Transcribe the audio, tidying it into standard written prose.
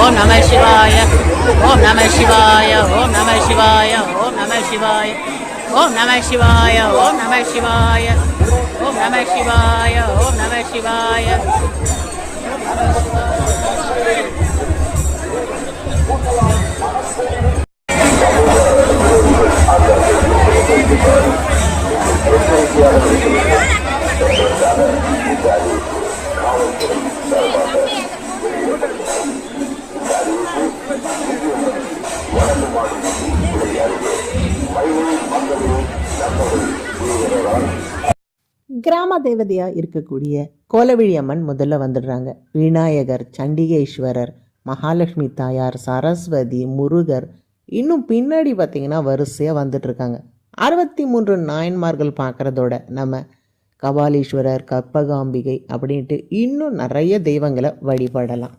ஓம் நம சிவாய ஓம் நம சிவாய ஓம் நம சிவாய ஓம் நம சிவாய ஓம் நம சிவாய ஓம் நம சிவாய ஓம் நம சிவாய ஓம் நம சிவாய. கிராம தேவதையாக இருக்கக்கூடிய கோலவிழி அம்மன் முதல்ல வந்துடுறாங்க. விநாயகர், சண்டிகேஸ்வரர், மகாலட்சுமி தாயார், சரஸ்வதி, முருகர், இன்னும் பின்னாடி பார்த்திங்கன்னா வரிசையாக வந்துட்டுருக்காங்க. 63 நாயன்மார்கள் பார்க்குறதோட நம்ம கபாலீஸ்வரர், கற்பகாம்பிகை அப்படின்ட்டு இன்னும் நிறைய தெய்வங்களை வழிபடலாம்.